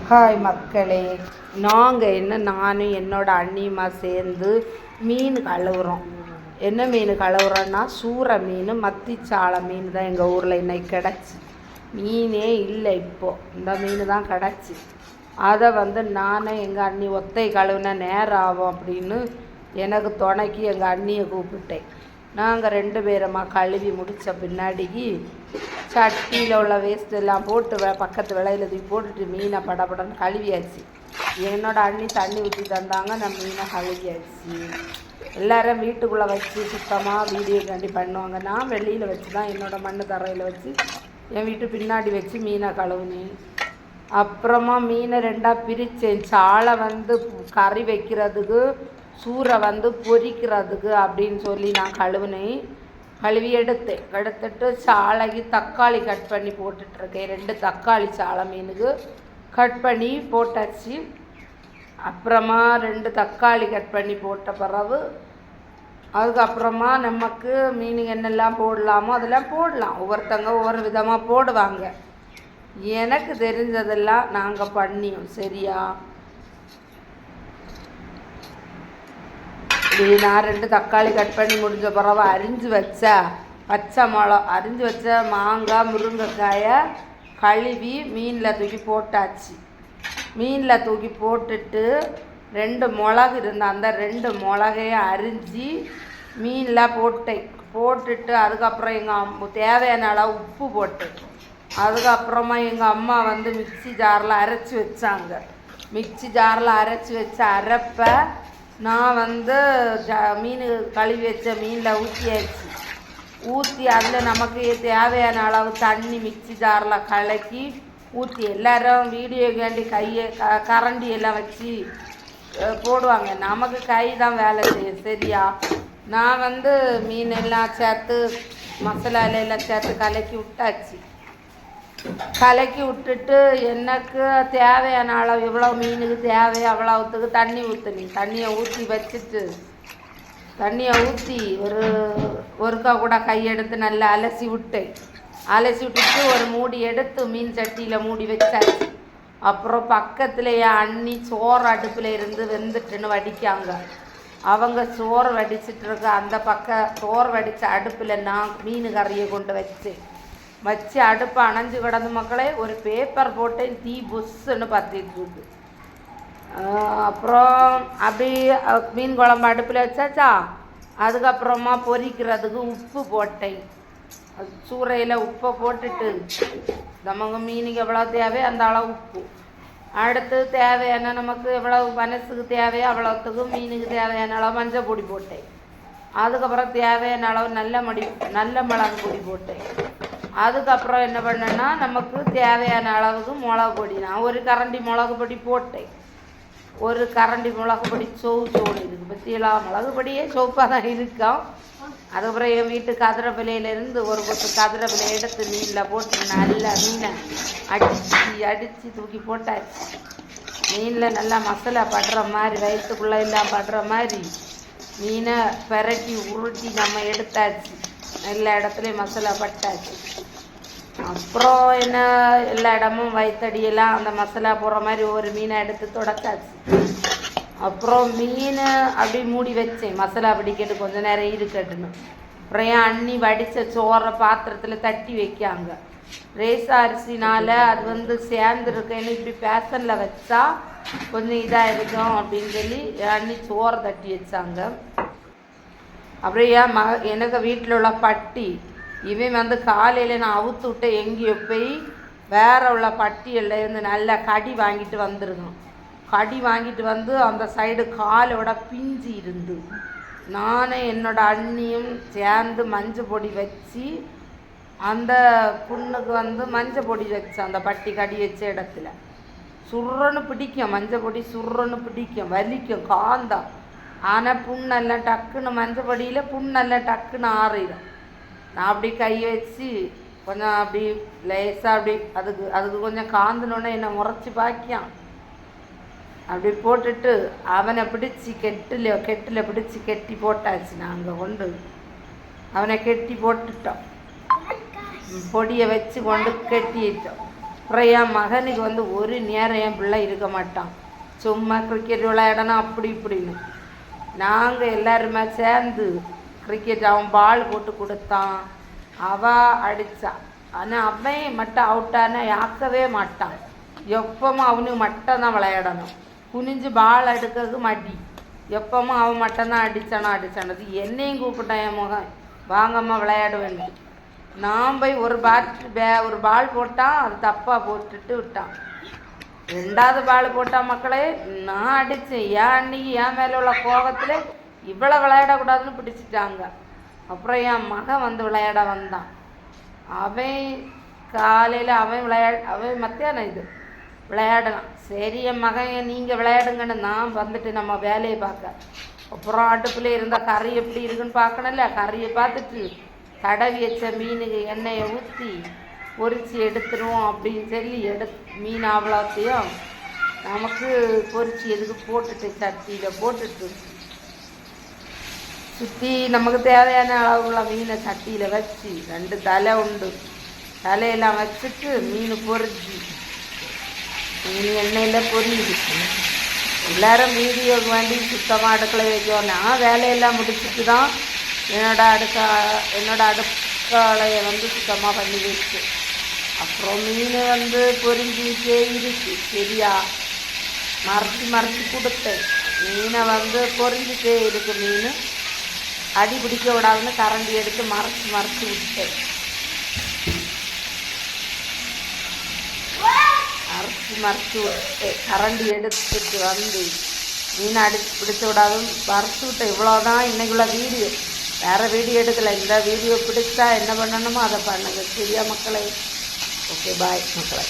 Hi மக்களே, நானும் என்னோட அண்ணியுமா சேர்ந்து மீன் கழுவுறோம். என்ன மீன் கழுவுறோன்னா சூறை மீன், மத்திச்சாலை மீன் தான் எங்கள் ஊரில் இன்னைக்கு கிடச்சி. மீனே இல்லை, இப்போது இந்த மீன் தான் கிடச்சி. அதை நானே எங்கள் அண்ணி ஒத்தை கழுவுனா நேரம் ஆகும் அப்படின்னு எனக்கு துணைக்கி எங்கள் அண்ணியை கூப்பிட்டேன். நாங்கள் 2 பேருமா கழுவி முடித்த பின்னாடிக்கு சட்டியில் உள்ள வேஸ்ட் எல்லாம் போட்டு பக்கத்து விலையில் தூக்கி போட்டுட்டு மீனை படப்படன்னு கழுவியாச்சு. என்னோடய அண்ணி தண்ணி ஊற்றி தந்தாங்க, நான் மீனை கழுவியாச்சு. எல்லோரும் வீட்டுக்குள்ளே வச்சு சுத்தமாக வீடியோக்காண்டி பண்ணுவாங்க. நான் வெளியில் வச்சு தான் என்னோடய மண் தரையில் வச்சு என் வீட்டு பின்னாடி வச்சு மீனை கழுவுனேன். அப்புறமா மீனை 2ஆக பிரித்தேன். சாலை கறி வைக்கிறதுக்கு, சூறை பொரிக்கிறதுக்கு அப்படின்னு சொல்லி நான் கழுவி எடுத்துட்டு சாலைக்கு தக்காளி கட் பண்ணி போட்டுட்ருக்கேன். 2 தக்காளி சாலை மீனுக்கு கட் பண்ணி போட்டாச்சு. அப்புறமா 2 தக்காளி கட் பண்ணி போட்ட பிறகு அதுக்கப்புறமா நமக்கு மீனுக்கு என்னெல்லாம் போடலாமோ அதெல்லாம் போடலாம். ஒவ்வொருத்தங்க ஒவ்வொரு விதமாக போடுவாங்க. எனக்கு தெரிஞ்சதெல்லாம் நாங்கள் பண்ணியோம். சரியா, நான் 2 தக்காளி கட் பண்ணி முடிஞ்ச பிறகு அரிஞ்சு வச்ச பச்சை மிளகா, அரிஞ்சு வச்ச மாங்காய், முருங்கைக்காயை கழுவி மீனில் தூக்கி போட்டாச்சு. மீனில் தூக்கி போட்டுட்டு 2 மிளகு இருந்தால் அந்த 2 மிளகையை அரிஞ்சு மீனில் போட்டுட்டு அதுக்கப்புறம் எங்கள் தேவையான அளவு உப்பு போட்டு அதுக்கப்புறமா எங்கள் அம்மா மிக்சி ஜாரில் அரைச்சி வச்சாங்க. மிக்சி ஜாரில் அரைச்சி வச்ச அரைப்பை நான் மீன் கழுவி வச்ச மீனில் ஊற்றி அதில் நமக்கு தேவையான அளவு தண்ணி மிக்சி ஜாரில் கலக்கி ஊற்றி எல்லோரும் வீடியோக்காண்டி கரண்டி எல்லாம் வச்சு போடுவாங்க. நமக்கு கை தான் வேலை செய்யும். சரியா, நான் மீன் எல்லாம் சேர்த்து மசாலாலெல்லாம் சேர்த்து கலக்கி விட்டுட்டு எனக்கு தேவையான அளவு எவ்வளோ மீனுக்கு தேவையோ அவ்வளோத்துக்கு தண்ணி ஊற்றினேன். தண்ணியை ஊற்றி ஒருக்கா கூட கையெடுத்து நல்லா அலசி விட்டுட்டு ஒரு மூடி எடுத்து மீன் சட்டியில் மூடி வச்சாச்சு. அப்புறம் பக்கத்தில் என் அண்ணி சோறு அடுப்பில் இருந்து வெந்துட்டுன்னு வடிக்காங்க. அவங்க சோறு வடிச்சிட்ருக்க அந்த பக்கம் சோறு வடித்த அடுப்பில் நான் மீன் கறியை கொண்டு வச்சு அடுப்பை அணைஞ்சு கிடந்த மக்களே ஒரு பேப்பர் போட்டு தீ புஷ்ஷுன்னு பற்றிட்டுருக்கு. அப்புறம் அப்படி மீன் குழம்பு அடுப்பில் வச்சாச்சா. அதுக்கப்புறமா பொரிக்கிறதுக்கு உப்பு போட்டேன். சூறையில் உப்பை போட்டுட்டு நமக்கு மீனுக்கு எவ்வளோ தேவையோ அந்த அளவு உப்பு, அடுத்து தேவையான நமக்கு எவ்வளவு மனசுக்கு தேவையோ அவ்வளோத்துக்கு மீனுக்கு தேவையான அளவு மஞ்சள் பொடி போட்டேன். அதுக்கப்புறம் தேவையான அளவு நல்ல மிளகு பொடி போட்டேன். அதுக்கப்புறம் என்ன பண்ணேன்னா நமக்கு தேவையான அளவுக்கு மிளகு பொடி நான் ஒரு கரண்டி மிளகு பொடி போட்டேன். ஒரு கரண்டி மிளகு பொடி சோடு இருக்குது. பற்றியெல்லாம் மிளகு பொடியே சோப்பாக தான் இருக்கும். அதுக்கப்புறம் என் வீட்டு கதிரப்பிலையிலேருந்து ஒரு கொத்து கதிரப்பிலை எடுத்து மீனில் போட்டு நல்லா மீனை அடித்து தூக்கி போட்டாச்சு. மீனில் நல்லா மசாலா படுற மாதிரி, வயிற்றுக்குள்ளே எல்லாம் படுற மாதிரி மீனை பெரட்டி உருட்டி நம்ம எடுத்தாச்சு. எல்லா இடத்துலையும் மசாலா பட்டாச்சு. அப்புறம் என்ன எல்லா இடமும் வயிற்றடியெல்லாம் அந்த மசாலா போடுற மாதிரி ஒரு மீனை எடுத்து தொடச்சாச்சு. அப்புறம் மீன் அப்படி மூடி வச்சேன் மசாலா பிடிக்கிட்டு கொஞ்சம் நேரம் இருக்கட்டுன்னு. அப்புறம் என் அண்ணி வடித்த சோறை பாத்திரத்தில் தட்டி வைக்காங்க. ரேஸ் அரிசினால் அது சேர்ந்துருக்கேன்னு இப்படி பேசனில் வச்சா கொஞ்சம் இதாக இருக்கும் அப்படின்னு சொல்லி என் அண்ணி சோறை தட்டி வச்சாங்க. அப்புறம் எனக்கு வீட்டில் உள்ள பட்டி இவன் காலையில் நான் அவுத்து விட்டு எங்கேயோ போய் வேற உள்ள பட்டியல்ல இருந்து நல்லா கடி வாங்கிட்டு வந்துருக்கோம். கடி வாங்கிட்டு அந்த சைடு காலோட பிஞ்சு இருந்து நானும் என்னோடய அண்ணியும் சேர்ந்து மஞ்சள் பொடி வச்சு அந்த புண்ணுக்கு மஞ்சள் பொடி வச்சேன். அந்த பட்டி கடி வச்ச இடத்துல சுருன்னு பிடிக்கும் மஞ்சள் பொடி, சுருன்னு பிடிக்கும், வலிக்கும், காந்தம். ஆனால் புண்ணெல்லாம் டக்குன்னு மஞ்சள் பொடியில் புண்ணெல்லாம் டக்குன்னு ஆறிடும். நான் அப்படி கை வச்சு கொஞ்சம் அப்படி லேசாக அப்படி அதுக்கு கொஞ்சம் காந்தனோடனே என்னை முறைச்சி பாக்கியான். அப்படி போட்டுட்டு அவனை பிடிச்சி கெட்டில் பிடிச்சி கெட்டி போட்டாச்சு. நாங்கள் கொண்டு அவனை கெட்டி போட்டுட்டோம். பொடியை வச்சு கொண்டு கெட்டிட்டோம். அப்புறம் என் மகனுக்கு வந்து ஒரு நேரம் என் பிள்ளை இருக்க மாட்டான், சும்மா கிரிக்கெட் விளையாடணும் அப்படி இப்படின்னு. நாங்கள் எல்லாருமே சேர்ந்து கிரிக்கெட் அவன் பால் போட்டு கொடுத்தான், அவள் அடித்தா. ஆனால் அவன் மட்டும் அவுட்டான ஆக்கவே மாட்டான், எப்பவும் அவனுக்கு மட்டும் தான் விளையாடணும். குனிஞ்சு பால் எடுக்கிறது மடி, எப்பவும் அவன் மட்டும்தான் அடித்தானது. என்னையும் கூப்பிட்டான் என் மகன், வாங்கம்மா விளையாடுவேன்னு. நான் போய் ஒரு பால் போட்டான், அது தப்பாக போட்டுட்டு விட்டான். 2வது பால் போட்டான் மக்களே, நான் அடித்தேன். ஏன் அன்னைக்கு என் மேலே உள்ள கோபத்தில் இவ்வளோ விளையாடக்கூடாதுன்னு பிடிச்சிட்டாங்க. அப்புறம் என் மகன் வந்து விளையாட வந்தான். அவன் காலையில் அவன் மத்தியானம் இது விளையாடலாம். சரி என் மகன் நீங்கள் விளையாடுங்கன்னு நான் வந்துட்டு நம்ம வேலையை பார்க்க. அப்புறம் அடுப்பில் இருந்த கறி எப்படி இருக்குன்னு பார்க்கணும்ல. கறியை பார்த்துட்டு தடவி வச்ச மீனுக்கு எண்ணெயை ஊற்றி பொரித்து எடுத்துருவோம் அப்படின்னு சொல்லி மீன் அவ்வளோத்தையும் நமக்கு பொரித்து எதுக்கு போட்டுட்டு சட்டியில் போட்டுட்டு சுற்றி நமக்கு தேவையான அளவுள்ள மீனை சட்டியில் வச்சு 2 தலை உண்டு, தலையெல்லாம் வச்சுட்டு மீன் பொரிச்சு மீன் எண்ணெயில் பொரியுது. எல்லோரும் வீடியோக்கு வேண்டி சுத்தமாக அடுக்களை வைக்கணும். நான் வேலையெல்லாம் முடிச்சுட்டு தான் என்னோட அடுக்கலையை வந்து சுத்தமாக பண்ணி வச்சு, அப்புறம் மீன் வந்து பொரிஞ்சிட்டே இருக்கு. சரியா மறைச்சி கொடுத்தேன். மீனை வந்து பொரிஞ்சிட்டே இருக்கு. மீன் அடி பிடிக்க விடாதுன்னு கரண்டி எடுத்து மறைச்சி விட்டேன். மறைச்சி விட்டேன். கரண்டி எடுத்துட்டு வந்து மீன் பிடிச்ச விடாதுன்னு மறைச்சி விட்டேன். இவ்வளோதான் இன்றைக்குள்ள வீடியோ. வேறு வீடியோ எடுக்கலை. இந்த வீடியோ பிடிச்சா என்ன பண்ணணுமோ அதை பண்ணுங்க. சரியா மக்களே? ஓகே, பாய் மக்களே.